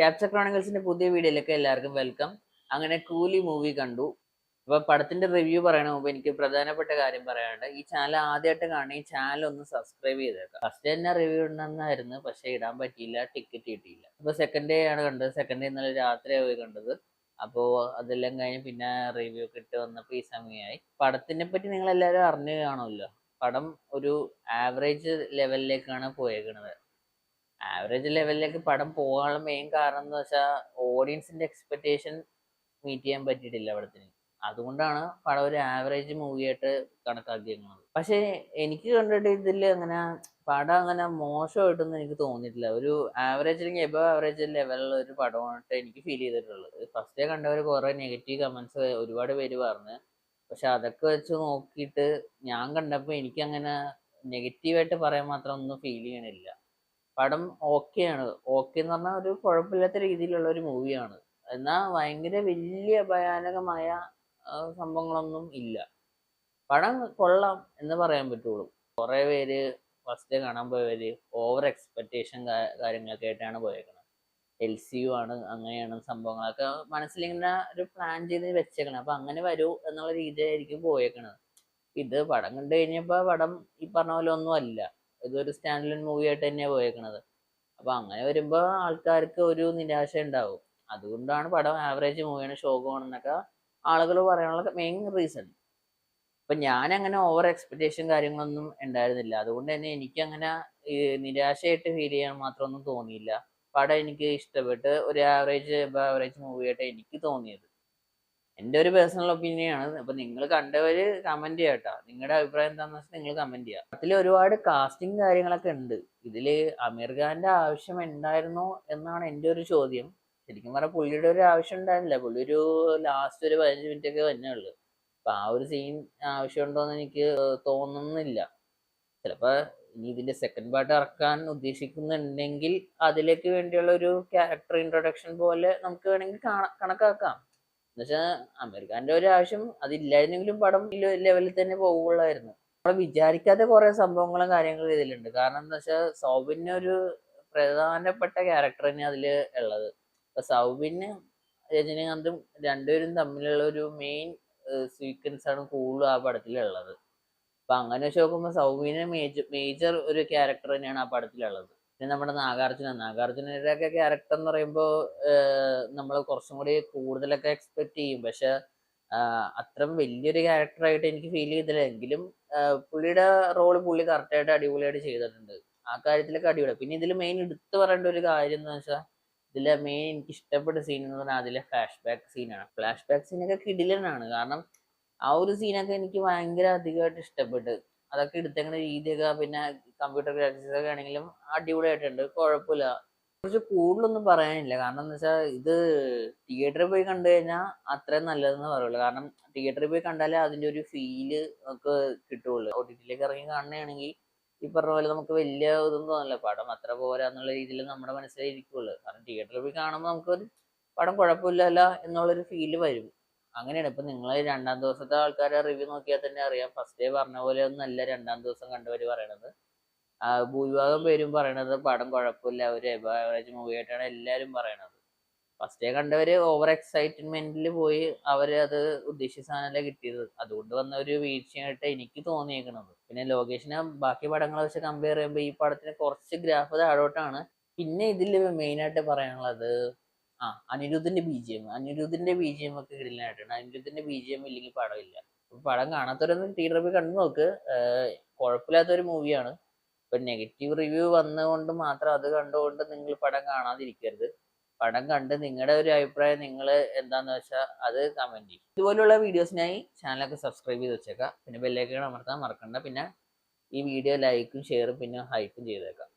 Capture ക്രോണിക്കൽസിന്റെ പുതിയ വീഡിയോയിലേക്ക് എല്ലാവർക്കും വെൽക്കം. അങ്ങനെ കൂലി മൂവി കണ്ടു. അപ്പൊ പടത്തിന്റെ റിവ്യൂ പറയണ മുമ്പ് എനിക്ക് പ്രധാനപ്പെട്ട കാര്യം പറയാനുണ്ട്. ഈ ചാനൽ ആദ്യമായിട്ട് കാണുന്ന ഈ ചാനൽ ഒന്ന് സബ്സ്ക്രൈബ് ചെയ്തേക്കാം. ഫസ്റ്റ് തന്നെ റിവ്യൂ ഇടണമെന്നായിരുന്നു, പക്ഷെ ഇടാൻ പറ്റിയില്ല, ടിക്കറ്റ് കിട്ടിയില്ല. അപ്പൊ സെക്കൻഡ് ഡേ ആണ് കണ്ടത്. സെക്കൻഡ് ഡേ ഇന്നലെ രാത്രിയാണ് പോയി കണ്ടത്. അപ്പോൾ അതെല്ലാം കഴിഞ്ഞ് പിന്നെ റിവ്യൂ കിട്ടി വന്നപ്പോൾ ഈ സമയമായി. പടത്തിനെ പറ്റി നിങ്ങൾ എല്ലാവരും അറിഞ്ഞു കാണുമല്ലോ. പടം ഒരു ആവറേജ് ലെവലിലേക്കാണ് പോയേക്കുന്നത്. ആവറേജ് ലെവലിലേക്ക് പടം പോകാനുള്ള മെയിൻ കാരണം എന്ന് വെച്ചാൽ ഓഡിയൻസിന്റെ എക്സ്പെക്ടേഷൻ മീറ്റ് ചെയ്യാൻ പറ്റിയിട്ടില്ല പടത്തിന്. അതുകൊണ്ടാണ് പടം ഒരു ആവറേജ് മൂവിയായിട്ട് കണക്കാക്കിയിരുന്നത്. പക്ഷേ എനിക്ക് കണ്ടിട്ട് ഇതിൽ അങ്ങനെ പടം അങ്ങനെ മോശമായിട്ടൊന്നും എനിക്ക് തോന്നിയിട്ടില്ല. ഒരു ആവറേജ് അല്ലെങ്കിൽ എബവ് ആവറേജ് ലെവലിലുള്ള ഒരു പടമായിട്ട് എനിക്ക് ഫീൽ ചെയ്തിട്ടുള്ളത്. ഫസ്റ്റ് കണ്ടവർ കുറെ നെഗറ്റീവ് കമന്റ്സ് ഒരുപാട് പേര് പറഞ്ഞു. പക്ഷെ അതൊക്കെ വെച്ച് നോക്കിയിട്ട് ഞാൻ കണ്ടപ്പോൾ എനിക്കങ്ങനെ നെഗറ്റീവായിട്ട് പറയാൻ മാത്രം ഒന്നും ഫീൽ ചെയ്യണില്ല. പടം ഓക്കെയാണ്. ഓക്കെ എന്ന് പറഞ്ഞാൽ ഒരു കുഴപ്പമില്ലാത്ത രീതിയിലുള്ള ഒരു മൂവിയാണ്. എന്നാൽ ഭയങ്കര വലിയ ഭയാനകമായ സംഭവങ്ങളൊന്നും ഇല്ല. പടം കൊള്ളാം എന്ന് പറയാൻ പറ്റുള്ളൂ. കുറേ പേര് ഫസ്റ്റ് കാണാൻ പോയവര് ഓവർ എക്സ്പെക്ടേഷൻ കാര്യങ്ങളൊക്കെ ആയിട്ടാണ് പോയേക്കുന്നത്. LCU ആണ്, അങ്ങനെയാണ് സംഭവങ്ങളൊക്കെ മനസ്സിലിങ്ങനെ ഒരു പ്ലാൻ ചെയ്ത് വെച്ചേക്കണം. അപ്പൊ അങ്ങനെ വരൂ എന്നുള്ള രീതിയിലായിരിക്കും പോയേക്കണത്. ഇത് പടം കണ്ടു കഴിഞ്ഞപ്പോൾ പടം ഈ പറഞ്ഞ പോലെ ഒന്നും അല്ല. ഇതൊരു സ്റ്റാൻഡലോൺ മൂവി ആയിട്ട് തന്നെയാണ് പോയേക്കണത്. അപ്പൊ അങ്ങനെ വരുമ്പോൾ ആൾക്കാർക്ക് ഒരു നിരാശ ഉണ്ടാവും. അതുകൊണ്ടാണ് പടം ആവറേജ് മൂവിയാണ്, ശോകമാണെന്നൊക്കെ ആളുകൾ പറയാനുള്ള മെയിൻ റീസൺ. അപ്പൊ ഞാൻ അങ്ങനെ ഓവർ എക്സ്പെക്ടേഷൻ കാര്യങ്ങളൊന്നും ഉണ്ടായിരുന്നില്ല. അതുകൊണ്ട് തന്നെ എനിക്ക് അങ്ങനെ നിരാശയായിട്ട് ഫീൽ ചെയ്യാൻ മാത്രമൊന്നും തോന്നിയില്ല. പടം എനിക്ക് ഇഷ്ടപ്പെട്ട് ഒരു ആവറേജ് മൂവിയായിട്ട് എനിക്ക് തോന്നിയത്. എൻ്റെ ഒരു പേഴ്സണൽ ഒപ്പീനിയൻ ആണ്. അപ്പൊ നിങ്ങൾ കണ്ടവര് കമന്റ് ചെയ്യാട്ടോ. നിങ്ങളുടെ അഭിപ്രായം എന്താണെന്ന് വെച്ചാൽ നിങ്ങൾ കമന്റ് ചെയ്യാം. അതിൽ ഒരുപാട് കാസ്റ്റിംഗ് കാര്യങ്ങളൊക്കെ ഉണ്ട്. ഇതില് അമീർ ഖാന്റെ ആവശ്യം ഉണ്ടായിരുന്നോ എന്നാണ് എൻ്റെ ഒരു ചോദ്യം. ശരിക്കും പറഞ്ഞാൽ പുള്ളിയുടെ ഒരു ആവശ്യം ഉണ്ടായിരുന്നില്ല. പുള്ളി ഒരു ലാസ്റ്റ് ഒരു 15 മിനിറ്റ് ഒക്കെ തന്നെ ഉള്ളു. അപ്പൊ ആ ഒരു സീൻ ആവശ്യമുണ്ടോന്ന് എനിക്ക് തോന്നുന്നില്ല. ചിലപ്പോ ഇനി ഇതിന്റെ സെക്കൻഡ് പാർട്ട് ഇറക്കാൻ ഉദ്ദേശിക്കുന്നുണ്ടെങ്കിൽ അതിലേക്ക് വേണ്ടിയുള്ള ഒരു ക്യാരക്ടർ ഇൻട്രൊഡക്ഷൻ പോലെ നമുക്ക് വേണമെങ്കിൽ കണക്കാക്കാം. എന്നുവെച്ചാൽ അമേരിക്കാന്റെ ഒരു ആവശ്യം അതില്ലായിരുന്നെങ്കിലും പടം ഈ ലെവലിൽ തന്നെ പോകുള്ളായിരുന്നു. നമ്മൾ വിചാരിക്കാത്ത കുറെ സംഭവങ്ങളും കാര്യങ്ങളും ഇതിലുണ്ട്. കാരണം എന്താ വെച്ചാൽ സൗബിന് ഒരു പ്രധാനപ്പെട്ട ക്യാരക്ടർ തന്നെ അതില് ഉള്ളത്. അപ്പൊ സൗബിന് രജനീകാന്തും രണ്ടുപേരും തമ്മിലുള്ള ഒരു മെയിൻ സീക്വൻസ് ആണ് കൂടുതൽ ആ പടത്തിലുള്ളത്. അപ്പൊ അങ്ങനെ വെച്ച് നോക്കുമ്പോൾ സൗബിന് മേജർ ഒരു ക്യാരക്ടർ തന്നെയാണ് ആ പടത്തിലുള്ളത്. പിന്നെ നമ്മുടെ നാഗാർജുനയുടെ ഒക്കെ ക്യാരക്ടർ എന്ന് പറയുമ്പോൾ നമ്മൾ കുറച്ചും കൂടി കൂടുതലൊക്കെ എക്സ്പെക്ട് ചെയ്യും. പക്ഷെ അത്രയും വലിയൊരു ക്യാരക്ടറായിട്ട് എനിക്ക് ഫീൽ ചെയ്തില്ല. എങ്കിലും പുള്ളിയുടെ റോള് പുള്ളി കറക്റ്റായിട്ട് അടിപൊളിയായിട്ട് ചെയ്തിട്ടുണ്ട്. ആ കാര്യത്തിലൊക്കെ അടിപൊളി. പിന്നെ ഇതിൽ മെയിൻ എടുത്തു പറയേണ്ട ഒരു കാര്യം എന്ന് വെച്ചാൽ ഇതിലെ മെയിൻ എനിക്ക് ഇഷ്ടപ്പെട്ട സീൻ എന്ന് പറഞ്ഞാൽ അതിലെ ഫ്ലാഷ് ബാക്ക് സീനാണ്. ഫ്ലാഷ് ബാക്ക് സീനൊക്കെ കിടിലനാണ്. കാരണം ആ ഒരു സീനൊക്കെ എനിക്ക് ഭയങ്കര അധികമായിട്ട് ഇഷ്ടപ്പെട്ടു. അതൊക്കെ എടുത്തേക്കുന്ന രീതിയൊക്കെ പിന്നെ കമ്പ്യൂട്ടർ ഗ്രാഫിക്സ് ഒക്കെ ആണെങ്കിലും അടിപൊളിയായിട്ടുണ്ട്. കുഴപ്പമില്ല. കുറച്ച് കൂടുതലൊന്നും പറയാനില്ല. കാരണം എന്താ വെച്ചാൽ ഇത് തിയേറ്ററിൽ പോയി കണ്ടു കഴിഞ്ഞാൽ അത്രയും നല്ലതെന്ന് പറയുള്ളൂ. കാരണം തിയേറ്ററിൽ പോയി കണ്ടാലേ അതിന്റെ ഒരു ഫീല് നമുക്ക് കിട്ടുള്ളൂ. OTT-ലേക്ക് ഇറങ്ങി കാണുകയാണെങ്കിൽ ഈ പറഞ്ഞ പോലെ നമുക്ക് വലിയ ഇതൊന്നും തോന്നില്ല. പടം അത്ര പോരാ എന്നുള്ള രീതിയിൽ നമ്മുടെ മനസ്സിലേ ഇരിക്കുള്ളൂ. കാരണം തിയേറ്ററിൽ പോയി കാണുമ്പോൾ നമുക്കൊരു പടം കുഴപ്പമില്ലല്ല എന്നുള്ളൊരു ഫീല് വരും. അങ്ങനെയാണ്. ഇപ്പൊ നിങ്ങൾ രണ്ടാം ദിവസത്തെ ആൾക്കാരെ റിവ്യൂ നോക്കിയാൽ തന്നെ അറിയാം. ഫസ്റ്റ് ഡേ പറഞ്ഞ പോലെ ഒന്നല്ല രണ്ടാം ദിവസം കണ്ടവര് പറയണത്. ഭൂരിഭാഗം പേരും പറയണത് പടം കുഴപ്പമില്ല, ഒരു ആവറേജ് മൂവി ആയിട്ടാണ് എല്ലാവരും പറയണത്. ഫസ്റ്റ് ഡേ കണ്ടവര് ഓവർ എക്സൈറ്റ്മെന്റിൽ പോയി അവര് അത് ഉദ്ദേശിച്ച സാധനമല്ല കിട്ടിയത്. അതുകൊണ്ട് വന്ന ഒരു വീഴ്ചയായിട്ട് എനിക്ക് തോന്നിയേക്കണത്. പിന്നെ ലൊക്കേഷനെ ബാക്കി പടങ്ങളെ വെച്ച് കമ്പയർ ചെയ്യുമ്പോൾ ഈ പടത്തിന് കുറച്ച് ഗ്രാഫ് താഴോട്ടാണ്. പിന്നെ ഇതിൽ മെയിൻ ആയിട്ട് പറയാനുള്ളത് അനിരുദ്ധിന്റെ BGM ഒക്കെ കിടിലനായിട്ടാണ്. അനിരുദ്ധിന്റെ BGM ഇല്ലെങ്കിൽ പടമില്ല. പടം കാണാത്തവരൊന്നും തിയേറ്ററിൽ പോയി കണ്ടു നോക്ക്. കുഴപ്പമില്ലാത്തൊരു മൂവിയാണ്. ഇപ്പൊ നെഗറ്റീവ് റിവ്യൂ വന്നുകൊണ്ട് മാത്രം അത് കണ്ടുകൊണ്ട് നിങ്ങൾ പടം കാണാതിരിക്കരുത്. പടം കണ്ട് നിങ്ങളുടെ ഒരു അഭിപ്രായം നിങ്ങൾ എന്താന്ന് വെച്ചാൽ അത് കമന്റ് ചെയ്യും. ഇതുപോലുള്ള വീഡിയോസിനായി ചാനലൊക്കെ സബ്സ്ക്രൈബ് ചെയ്ത് വെച്ചേക്കാം. പിന്നെ ബെല്ലൈക്കൺ അമർത്താൻ മറക്കണ്ട. പിന്നെ ഈ വീഡിയോ ലൈക്കും ഷെയറും പിന്നെ ഹൈപ്പും ചെയ്തേക്കാം.